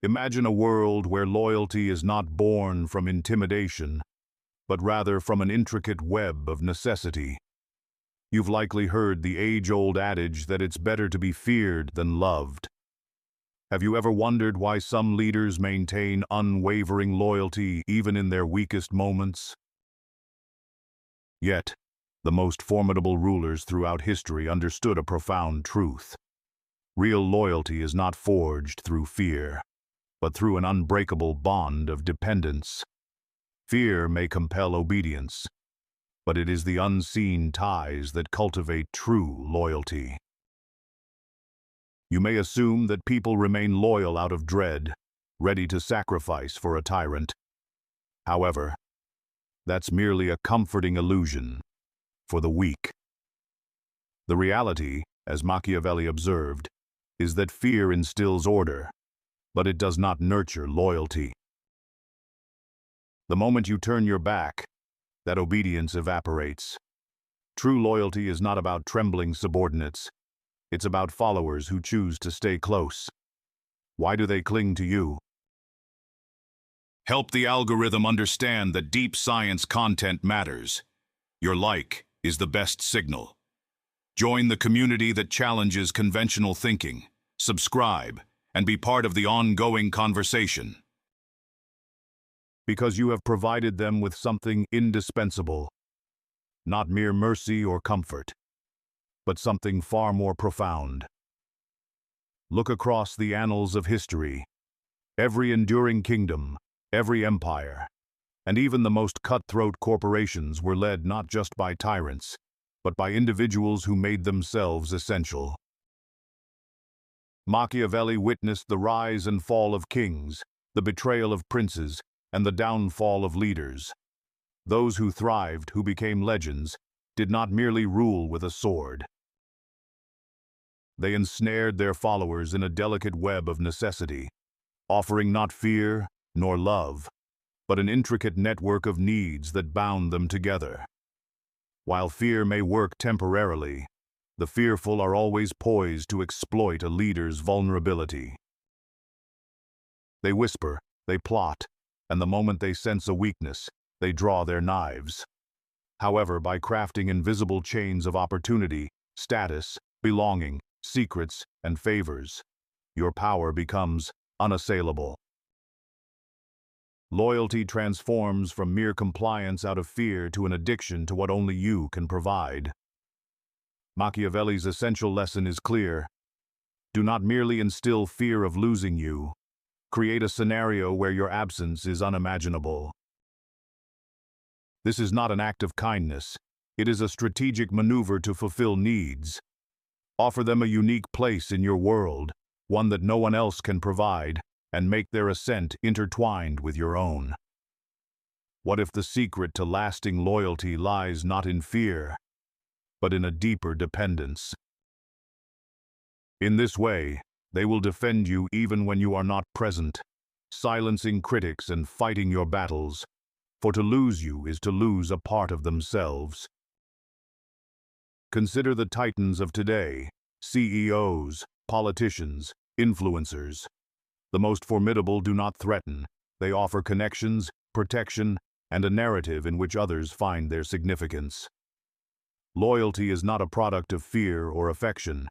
Imagine a world where loyalty is not born from intimidation, but rather from an intricate web of necessity. You've likely heard the age-old adage that it's better to be feared than loved. Have you ever wondered why some leaders maintain unwavering loyalty even in their weakest moments? Yet, the most formidable rulers throughout history understood a profound truth. Real loyalty is not forged through fear, but through an unbreakable bond of dependence. Fear may compel obedience, but it is the unseen ties that cultivate true loyalty. You may assume that people remain loyal out of dread, ready to sacrifice for a tyrant. However, that's merely a comforting illusion for the weak. The reality, as Machiavelli observed, is that fear instills order, but it does not nurture loyalty. The moment you turn your back, that obedience evaporates. True loyalty is not about trembling subordinates. It's about followers who choose to stay close. Why do they cling to you? Help the algorithm understand that deep science content matters. Your like is the best signal. Join the community that challenges conventional thinking. Subscribe and be part of the ongoing conversation. Because you have provided them with something indispensable, not mere mercy or comfort, but something far more profound. Look across the annals of history. Every enduring kingdom, every empire, and even the most cutthroat corporations were led not just by tyrants, but by individuals who made themselves essential. Machiavelli witnessed the rise and fall of kings, the betrayal of princes, and the downfall of leaders. Those who thrived, who became legends, did not merely rule with a sword. They ensnared their followers in a delicate web of necessity, offering not fear nor love, but an intricate network of needs that bound them together. While fear may work temporarily, the fearful are always poised to exploit a leader's vulnerability. They whisper, they plot, and the moment they sense a weakness, they draw their knives. However, by crafting invisible chains of opportunity, status, belonging, secrets, and favors, your power becomes unassailable. Loyalty transforms from mere compliance out of fear to an addiction to what only you can provide. Machiavelli's essential lesson is clear. Do not merely instill fear of losing you. Create a scenario where your absence is unimaginable. This is not an act of kindness. It is a strategic maneuver to fulfill needs. Offer them a unique place in your world, one that no one else can provide, and make their ascent intertwined with your own. What if the secret to lasting loyalty lies not in fear, but in a deeper dependence? In this way, they will defend you even when you are not present, silencing critics and fighting your battles, for to lose you is to lose a part of themselves. Consider the titans of today, CEOs, politicians, influencers. The most formidable do not threaten. They offer connections, protection, and a narrative in which others find their significance. Loyalty is not a product of fear or affection.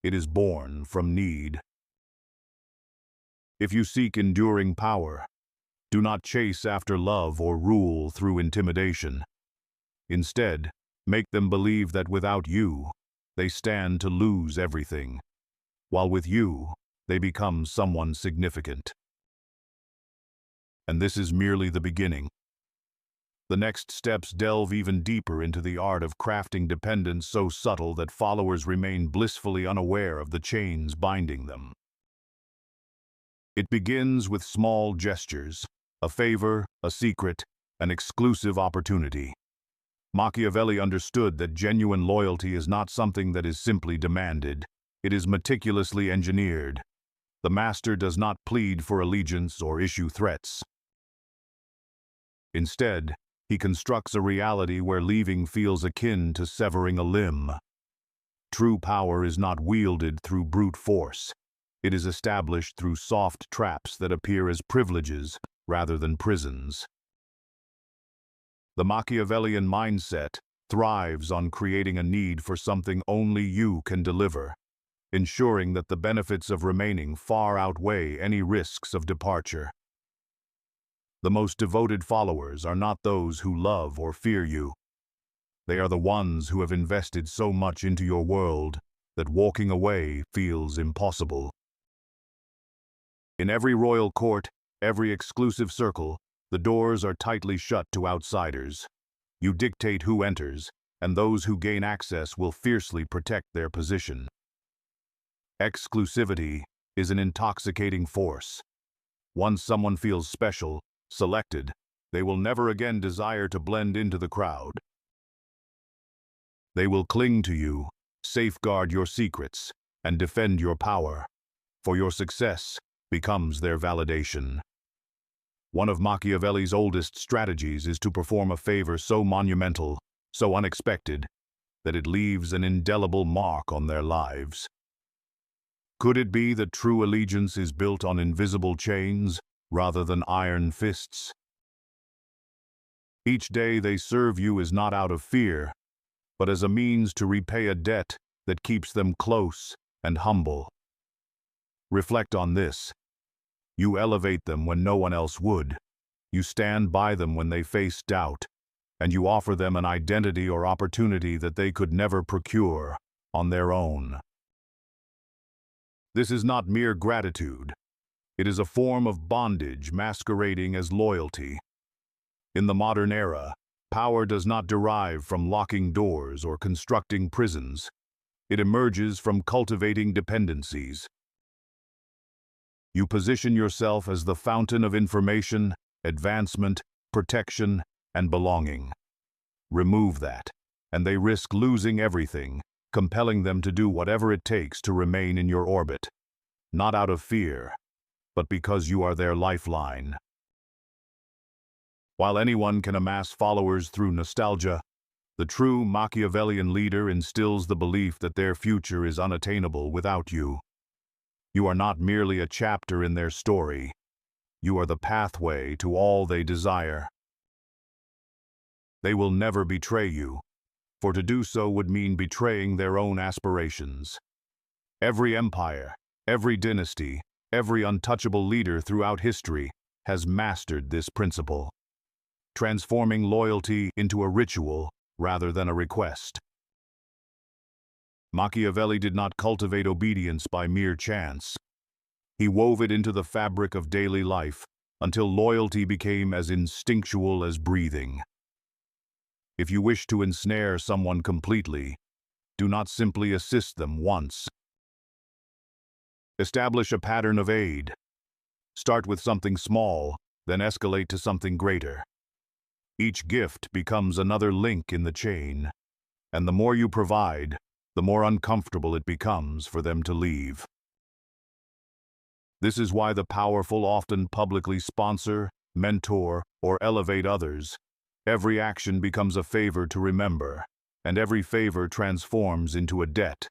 It is born from need. If you seek enduring power, do not chase after love or rule through intimidation. Instead, make them believe that without you, they stand to lose everything, while with you, they become someone significant. And this is merely the beginning. The next steps delve even deeper into the art of crafting dependence so subtle that followers remain blissfully unaware of the chains binding them. It begins with small gestures, a favor, a secret, an exclusive opportunity. Machiavelli understood that genuine loyalty is not something that is simply demanded. It is meticulously engineered. The master does not plead for allegiance or issue threats. Instead, he constructs a reality where leaving feels akin to severing a limb. True power is not wielded through brute force. It is established through soft traps that appear as privileges rather than prisons. The Machiavellian mindset thrives on creating a need for something only you can deliver, ensuring that the benefits of remaining far outweigh any risks of departure. The most devoted followers are not those who love or fear you. They are the ones who have invested so much into your world that walking away feels impossible. In every royal court, every exclusive circle, the doors are tightly shut to outsiders. You dictate who enters, and those who gain access will fiercely protect their position. Exclusivity is an intoxicating force. Once someone feels special, selected, they will never again desire to blend into the crowd. They will cling to you, safeguard your secrets, and defend your power, for your success becomes their validation. One of Machiavelli's oldest strategies is to perform a favor so monumental, so unexpected, that it leaves an indelible mark on their lives. Could it be that true allegiance is built on invisible chains rather than iron fists? Each day they serve you is not out of fear, but as a means to repay a debt that keeps them close and humble. Reflect on this. You elevate them when no one else would. You stand by them when they face doubt, and you offer them an identity or opportunity that they could never procure on their own. This is not mere gratitude. It is a form of bondage masquerading as loyalty. In the modern era, power does not derive from locking doors or constructing prisons. It emerges from cultivating dependencies. You position yourself as the fountain of information, advancement, protection, and belonging. Remove that, and they risk losing everything, compelling them to do whatever it takes to remain in your orbit, not out of fear, but because you are their lifeline. While anyone can amass followers through nostalgia, the true Machiavellian leader instills the belief that their future is unattainable without you. You are not merely a chapter in their story. You are the pathway to all they desire. They will never betray you, for to do so would mean betraying their own aspirations. Every empire, every dynasty, every untouchable leader throughout history has mastered this principle, transforming loyalty into a ritual rather than a request. Machiavelli did not cultivate obedience by mere chance. He wove it into the fabric of daily life until loyalty became as instinctual as breathing. If you wish to ensnare someone completely, do not simply assist them once. Establish a pattern of aid. Start with something small, then escalate to something greater. Each gift becomes another link in the chain, and the more you provide, the more uncomfortable it becomes for them to leave. This is why the powerful often publicly sponsor, mentor, or elevate others. Every action becomes a favor to remember, and every favor transforms into a debt.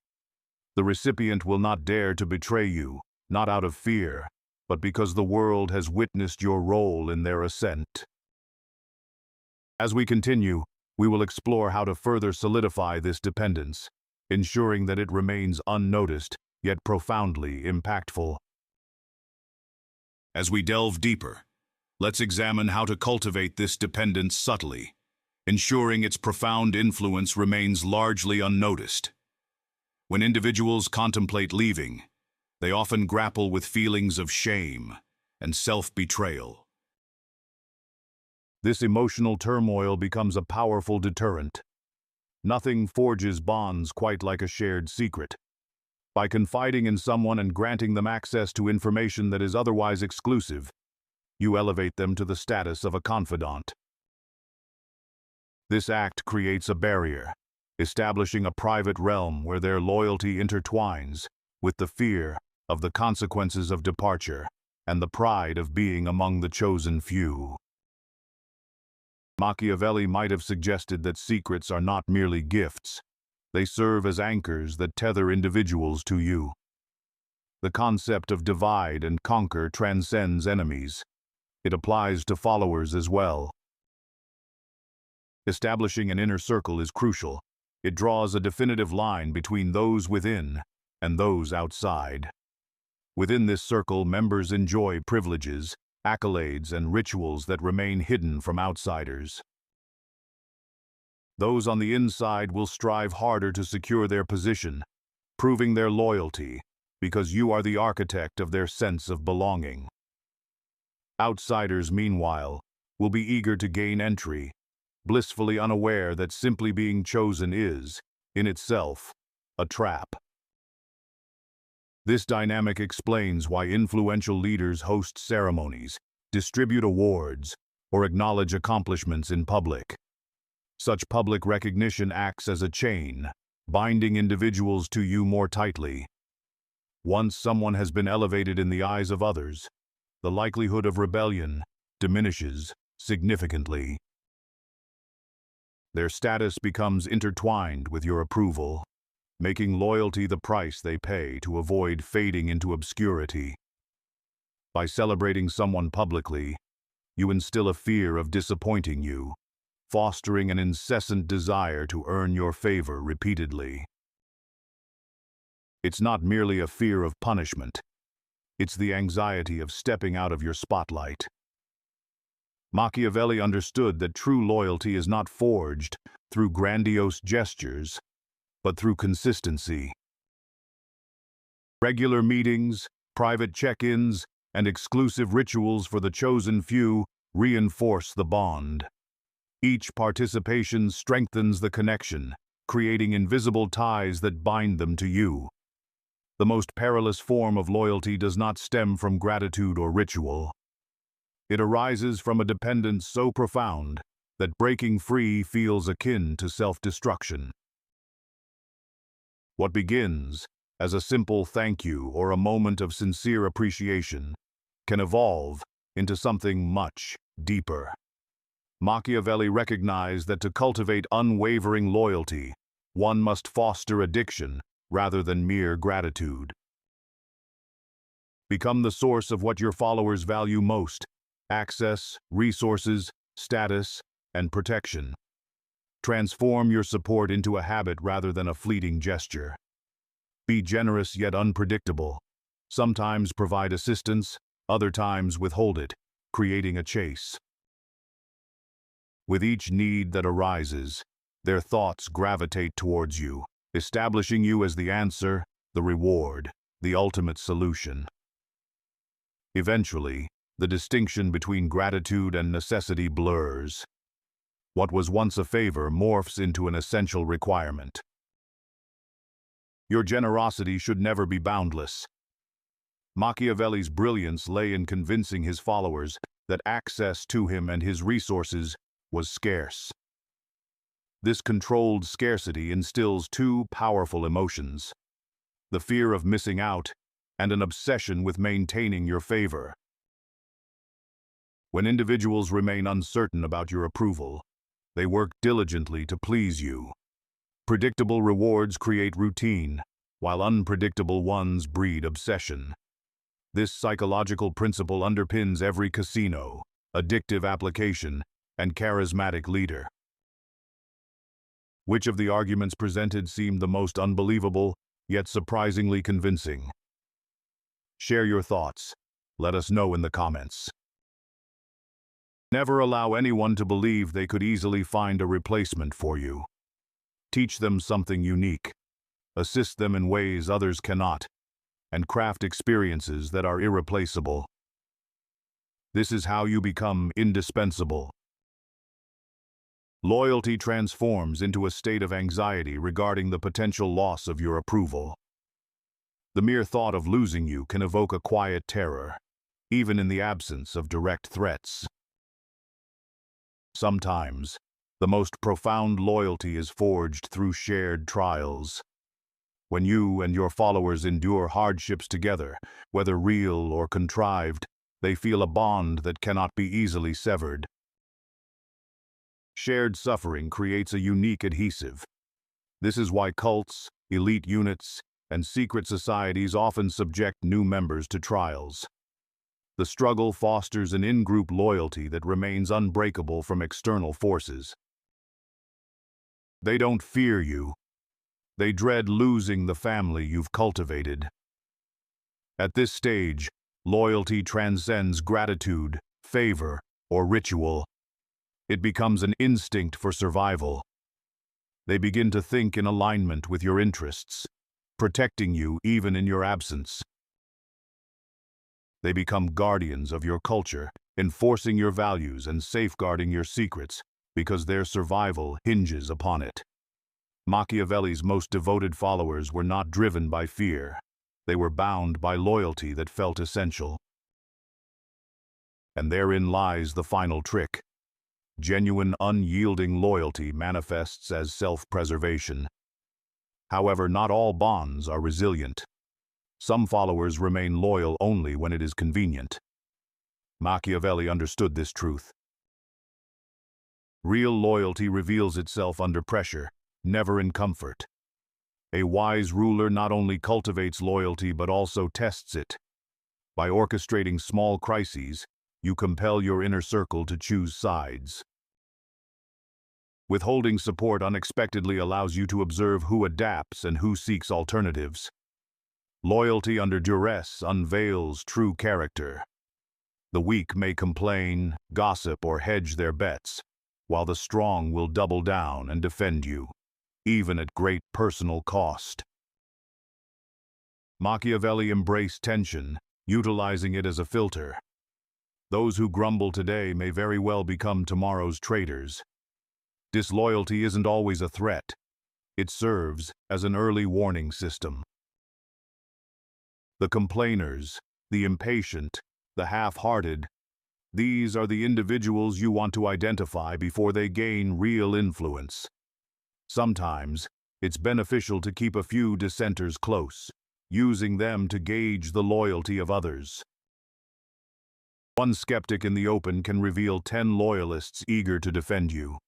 The recipient will not dare to betray you, not out of fear, but because the world has witnessed your role in their ascent. As we continue, we will explore how to further solidify this dependence, ensuring that it remains unnoticed, yet profoundly impactful. As we delve deeper, let's examine how to cultivate this dependence subtly, ensuring its profound influence remains largely unnoticed. When individuals contemplate leaving, they often grapple with feelings of shame and self-betrayal. This emotional turmoil becomes a powerful deterrent. Nothing forges bonds quite like a shared secret. By confiding in someone and granting them access to information that is otherwise exclusive, you elevate them to the status of a confidant. This act creates a barrier, establishing a private realm where their loyalty intertwines with the fear of the consequences of departure and the pride of being among the chosen few. Machiavelli might have suggested that secrets are not merely gifts. They serve as anchors that tether individuals to you. The concept of divide and conquer transcends enemies. It applies to followers as well. Establishing an inner circle is crucial. It draws a definitive line between those within and those outside. Within this circle, members enjoy privileges, accolades, and rituals that remain hidden from outsiders. Those on the inside will strive harder to secure their position, proving their loyalty, because you are the architect of their sense of belonging. Outsiders, meanwhile, will be eager to gain entry, blissfully unaware that simply being chosen is, in itself, a trap. This dynamic explains why influential leaders host ceremonies, distribute awards, or acknowledge accomplishments in public. Such public recognition acts as a chain, binding individuals to you more tightly. Once someone has been elevated in the eyes of others, the likelihood of rebellion diminishes significantly. Their status becomes intertwined with your approval, making loyalty the price they pay to avoid fading into obscurity. By celebrating someone publicly, you instill a fear of disappointing you, fostering an incessant desire to earn your favor repeatedly. It's not merely a fear of punishment. It's the anxiety of stepping out of your spotlight. Machiavelli understood that true loyalty is not forged through grandiose gestures, but through consistency. Regular meetings, private check-ins, and exclusive rituals for the chosen few reinforce the bond. Each participation strengthens the connection, creating invisible ties that bind them to you. The most perilous form of loyalty does not stem from gratitude or ritual. It arises from a dependence so profound that breaking free feels akin to self-destruction. What begins as a simple thank you or a moment of sincere appreciation can evolve into something much deeper. Machiavelli recognized that to cultivate unwavering loyalty, one must foster addiction rather than mere gratitude. Become the source of what your followers value most: access, resources, status, and protection. Transform your support into a habit rather than a fleeting gesture. Be generous yet unpredictable. Sometimes provide assistance, other times withhold it, creating a chase. With each need that arises, their thoughts gravitate towards you, establishing you as the answer, the reward, the ultimate solution. Eventually, the distinction between gratitude and necessity blurs. What was once a favor morphs into an essential requirement. Your generosity should never be boundless. Machiavelli's brilliance lay in convincing his followers that access to him and his resources was scarce. This controlled scarcity instills two powerful emotions: the fear of missing out and an obsession with maintaining your favor. When individuals remain uncertain about your approval, they work diligently to please you. Predictable rewards create routine, while unpredictable ones breed obsession. This psychological principle underpins every casino, addictive application, and charismatic leader. Which of the arguments presented seemed the most unbelievable, yet surprisingly convincing? Share your thoughts. Let us know in the comments. Never allow anyone to believe they could easily find a replacement for you. Teach them something unique. Assist them in ways others cannot, and craft experiences that are irreplaceable. This is how you become indispensable. Loyalty transforms into a state of anxiety regarding the potential loss of your approval. The mere thought of losing you can evoke a quiet terror, even in the absence of direct threats. Sometimes, the most profound loyalty is forged through shared trials. When you and your followers endure hardships together, whether real or contrived, they feel a bond that cannot be easily severed. Shared suffering creates a unique adhesive. This is why cults, elite units, and secret societies often subject new members to trials. The struggle fosters an in-group loyalty that remains unbreakable from external forces. They don't fear you. They dread losing the family you've cultivated. At this stage, loyalty transcends gratitude, favor, or ritual. It becomes an instinct for survival. They begin to think in alignment with your interests, protecting you even in your absence. They become guardians of your culture, enforcing your values and safeguarding your secrets, because their survival hinges upon it. Machiavelli's most devoted followers were not driven by fear. They were bound by loyalty that felt essential. And therein lies the final trick. Genuine, unyielding loyalty manifests as self-preservation. However, not all bonds are resilient. Some followers remain loyal only when it is convenient. Machiavelli understood this truth. Real loyalty reveals itself under pressure, never in comfort. A wise ruler not only cultivates loyalty but also tests it. By orchestrating small crises, you compel your inner circle to choose sides. Withholding support unexpectedly allows you to observe who adapts and who seeks alternatives. Loyalty under duress unveils true character. The weak may complain, gossip, or hedge their bets, while the strong will double down and defend you, even at great personal cost. Machiavelli embraced tension, utilizing it as a filter. Those who grumble today may very well become tomorrow's traitors. Disloyalty isn't always a threat. It serves as an early warning system. The complainers, the impatient, the half-hearted, these are the individuals you want to identify before they gain real influence. Sometimes, it's beneficial to keep a few dissenters close, using them to gauge the loyalty of others. One skeptic in the open can reveal 10 loyalists eager to defend you.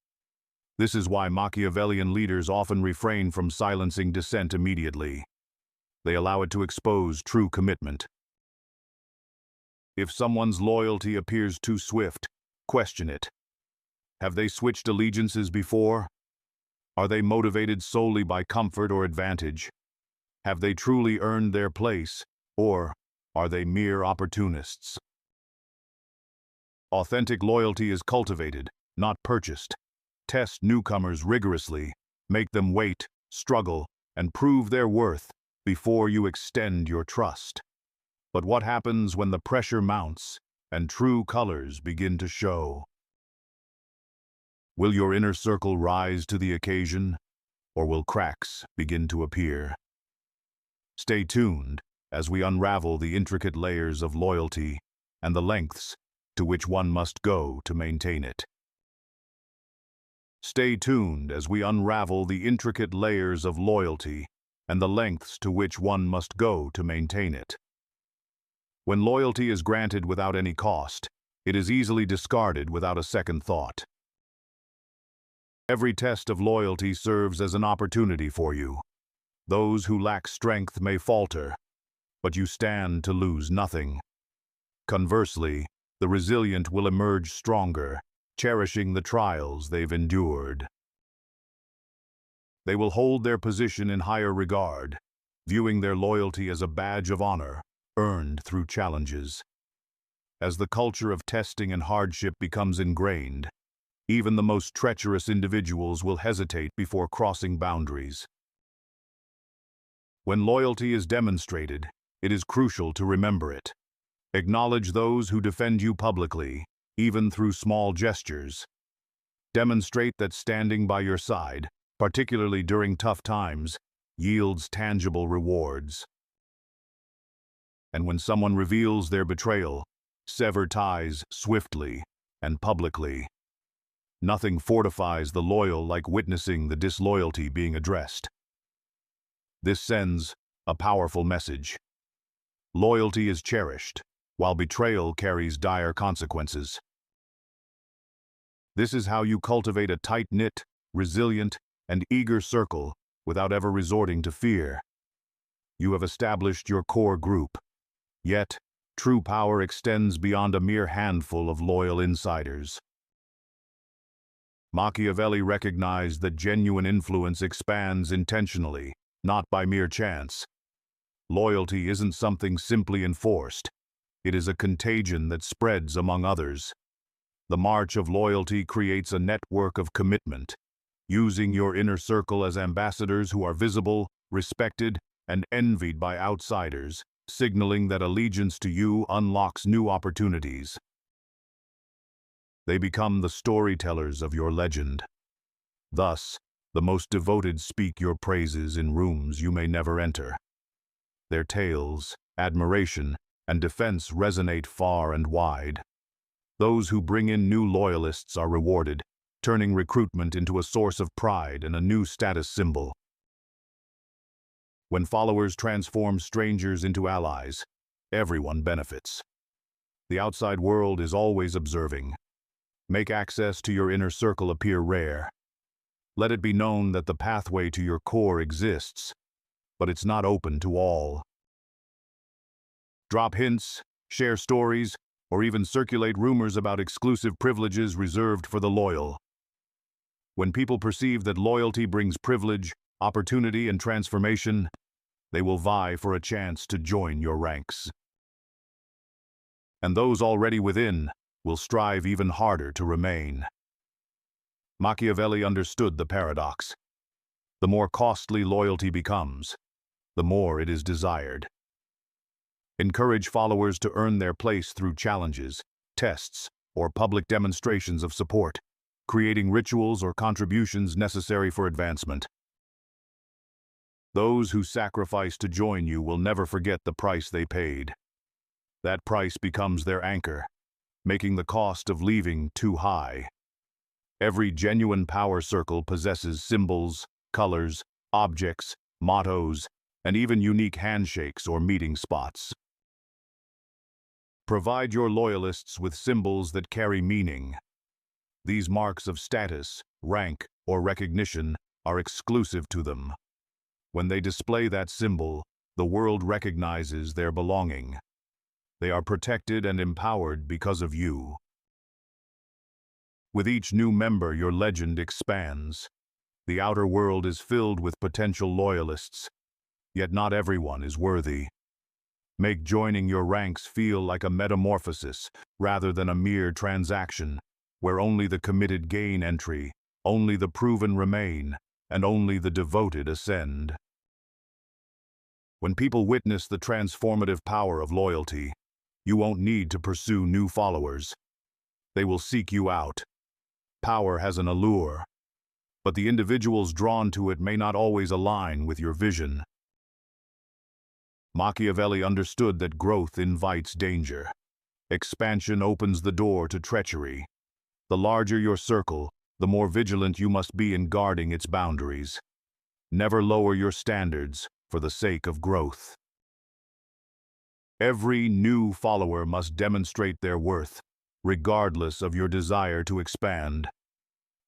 This is why Machiavellian leaders often refrain from silencing dissent immediately. They allow it to expose true commitment. If someone's loyalty appears too swift, question it. Have they switched allegiances before? Are they motivated solely by comfort or advantage? Have they truly earned their place, or are they mere opportunists? Authentic loyalty is cultivated, not purchased. Test newcomers rigorously, make them wait, struggle, and prove their worth before you extend your trust. But what happens when the pressure mounts and true colors begin to show? Will your inner circle rise to the occasion, or will cracks begin to appear? Stay tuned as we unravel the intricate layers of loyalty and the lengths to which one must go to maintain it. Stay tuned as we unravel the intricate layers of loyalty and the lengths to which one must go to maintain it. When loyalty is granted without any cost, it is easily discarded without a second thought. Every test of loyalty serves as an opportunity for you. Those who lack strength may falter, but you stand to lose nothing. Conversely, the resilient will emerge stronger, cherishing the trials they've endured. They will hold their position in higher regard, viewing their loyalty as a badge of honor, earned through challenges. As the culture of testing and hardship becomes ingrained, even the most treacherous individuals will hesitate before crossing boundaries. When loyalty is demonstrated, it is crucial to remember it. Acknowledge those who defend you publicly, even through small gestures. Demonstrate that standing by your side, particularly during tough times, yields tangible rewards. And when someone reveals their betrayal, sever ties swiftly and publicly. Nothing fortifies the loyal like witnessing the disloyalty being addressed. This sends a powerful message. Loyalty is cherished, while betrayal carries dire consequences. This is how you cultivate a tight-knit, resilient, and eager circle without ever resorting to fear. You have established your core group. Yet, true power extends beyond a mere handful of loyal insiders. Machiavelli recognized that genuine influence expands intentionally, not by mere chance. Loyalty isn't something simply enforced. It is a contagion that spreads among others. The march of loyalty creates a network of commitment, using your inner circle as ambassadors who are visible, respected, and envied by outsiders, signaling that allegiance to you unlocks new opportunities. They become the storytellers of your legend. Thus, the most devoted speak your praises in rooms you may never enter. Their tales, admiration, and defense resonate far and wide. Those who bring in new loyalists are rewarded, turning recruitment into a source of pride and a new status symbol. When followers transform strangers into allies, everyone benefits. The outside world is always observing. Make access to your inner circle appear rare. Let it be known that the pathway to your core exists, but it's not open to all. Drop hints, share stories, or even circulate rumors about exclusive privileges reserved for the loyal. When people perceive that loyalty brings privilege, opportunity, and transformation, they will vie for a chance to join your ranks. And those already within will strive even harder to remain. Machiavelli understood the paradox. The more costly loyalty becomes, the more it is desired. Encourage followers to earn their place through challenges, tests, or public demonstrations of support, creating rituals or contributions necessary for advancement. Those who sacrifice to join you will never forget the price they paid. That price becomes their anchor, making the cost of leaving too high. Every genuine power circle possesses symbols, colors, objects, mottos, and even unique handshakes or meeting spots. Provide your loyalists with symbols that carry meaning. These marks of status, rank, or recognition are exclusive to them. When they display that symbol, the world recognizes their belonging. They are protected and empowered because of you. With each new member, your legend expands. The outer world is filled with potential loyalists, yet not everyone is worthy. Make joining your ranks feel like a metamorphosis rather than a mere transaction, where only the committed gain entry, only the proven remain, and only the devoted ascend. When people witness the transformative power of loyalty, you won't need to pursue new followers. They will seek you out. Power has an allure, but the individuals drawn to it may not always align with your vision. Machiavelli understood that growth invites danger. Expansion opens the door to treachery. The larger your circle, the more vigilant you must be in guarding its boundaries. Never lower your standards for the sake of growth. Every new follower must demonstrate their worth, regardless of your desire to expand.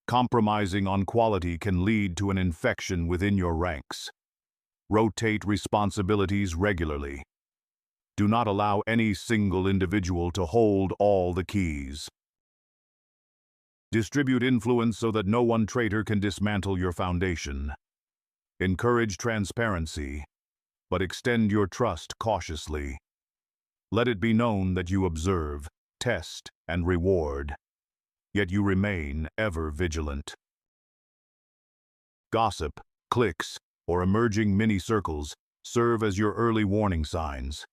Compromising on quality can lead to an infection within your ranks. Rotate responsibilities regularly. Do not allow any single individual to hold all the keys. Distribute influence so that no one traitor can dismantle your foundation. Encourage transparency, but extend your trust cautiously. Let it be known that you observe, test, and reward, yet you remain ever vigilant. Gossip, cliques, or emerging mini-circles serve as your early warning signs.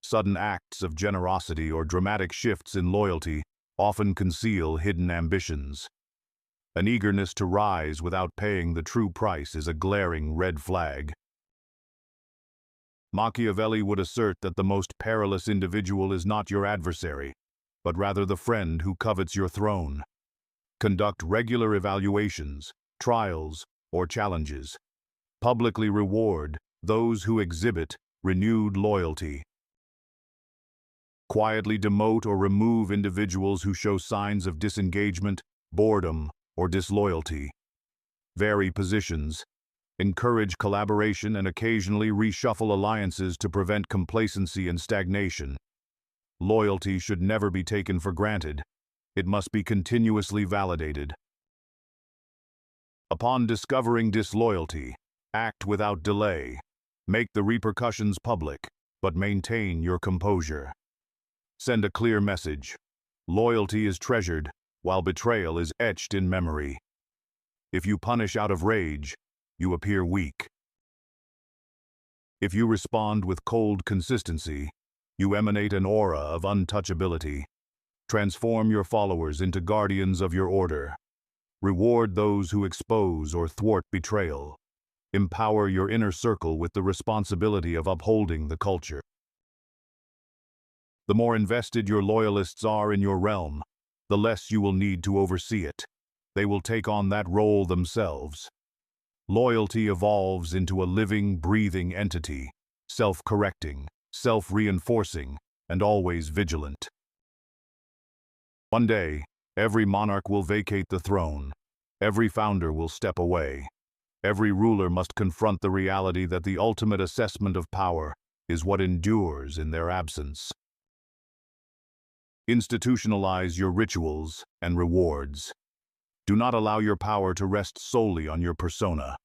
Sudden acts of generosity or dramatic shifts in loyalty often conceal hidden ambitions. An eagerness to rise without paying the true price is a glaring red flag. Machiavelli would assert that the most perilous individual is not your adversary, but rather the friend who covets your throne. Conduct regular evaluations, trials, or challenges. Publicly reward those who exhibit renewed loyalty. Quietly demote or remove individuals who show signs of disengagement, boredom, or disloyalty. Vary positions. Encourage collaboration and occasionally reshuffle alliances to prevent complacency and stagnation. Loyalty should never be taken for granted. It must be continuously validated. Upon discovering disloyalty, act without delay. Make the repercussions public, but maintain your composure. Send a clear message. Loyalty is treasured, while betrayal is etched in memory. If you punish out of rage, you appear weak. If you respond with cold consistency, you emanate an aura of untouchability. Transform your followers into guardians of your order. Reward those who expose or thwart betrayal. Empower your inner circle with the responsibility of upholding the culture. The more invested your loyalists are in your realm, the less you will need to oversee it. They will take on that role themselves. Loyalty evolves into a living, breathing entity, self-correcting, self-reinforcing, and always vigilant. One day, every monarch will vacate the throne. Every founder will step away. Every ruler must confront the reality that the ultimate assessment of power is what endures in their absence. Institutionalize your rituals and rewards. Do not allow your power to rest solely on your persona.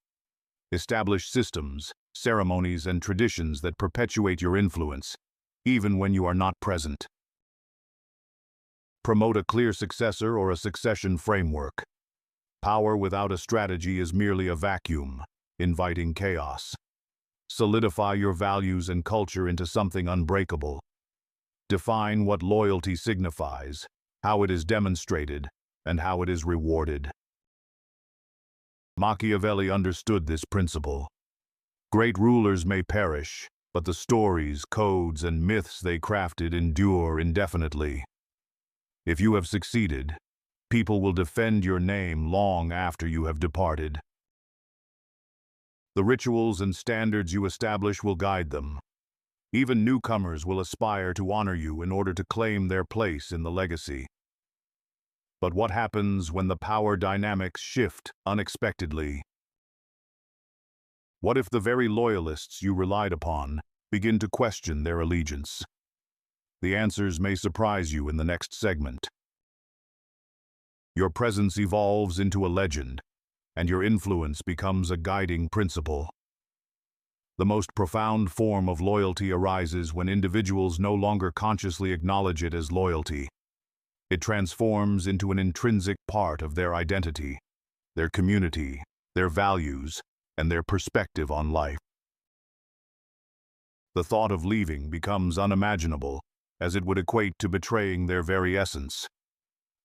Establish systems, ceremonies, and traditions that perpetuate your influence, even when you are not present. Promote a clear successor or a succession framework. Power without a strategy is merely a vacuum, inviting chaos. Solidify your values and culture into something unbreakable. Define what loyalty signifies, how it is demonstrated, and how it is rewarded. Machiavelli understood this principle. Great rulers may perish, but the stories, codes, and myths they crafted endure indefinitely. If you have succeeded, people will defend your name long after you have departed. The rituals and standards you establish will guide them. Even newcomers will aspire to honor you in order to claim their place in the legacy. But what happens when the power dynamics shift unexpectedly? What if the very loyalists you relied upon begin to question their allegiance? The answers may surprise you in the next segment. Your presence evolves into a legend, and your influence becomes a guiding principle. The most profound form of loyalty arises when individuals no longer consciously acknowledge it as loyalty. It transforms into an intrinsic part of their identity, their community, their values, and their perspective on life. The thought of leaving becomes unimaginable, as it would equate to betraying their very essence.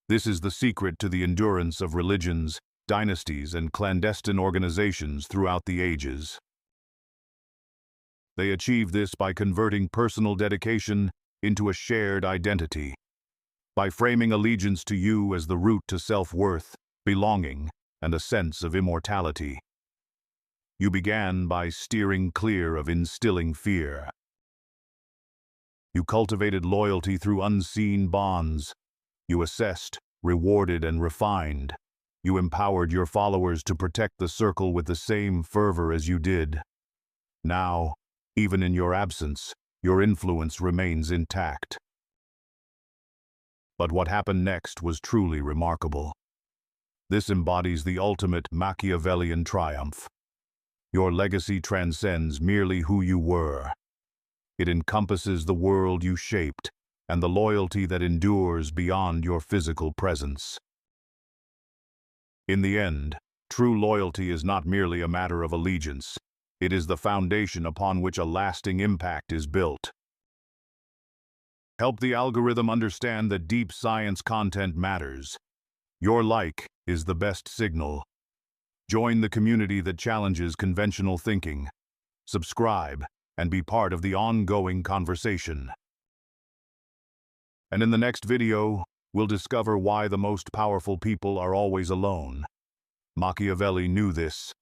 This is the secret to the endurance of religions, dynasties, and clandestine organizations throughout the ages. They achieve this by converting personal dedication into a shared identity. By framing allegiance to you as the root to self-worth, belonging, and a sense of immortality. You began by steering clear of instilling fear. You cultivated loyalty through unseen bonds. You assessed, rewarded, and refined. You empowered your followers to protect the circle with the same fervor as you did. Now, even in your absence, your influence remains intact. But what happened next was truly remarkable. This embodies the ultimate Machiavellian triumph. Your legacy transcends merely who you were. It encompasses the world you shaped and the loyalty that endures beyond your physical presence. In the end, true loyalty is not merely a matter of allegiance. It is the foundation upon which a lasting impact is built. Help the algorithm understand that deep science content matters. Your like is the best signal. Join the community that challenges conventional thinking. Subscribe and be part of the ongoing conversation. And in the next video, we'll discover why the most powerful people are always alone. Machiavelli knew this,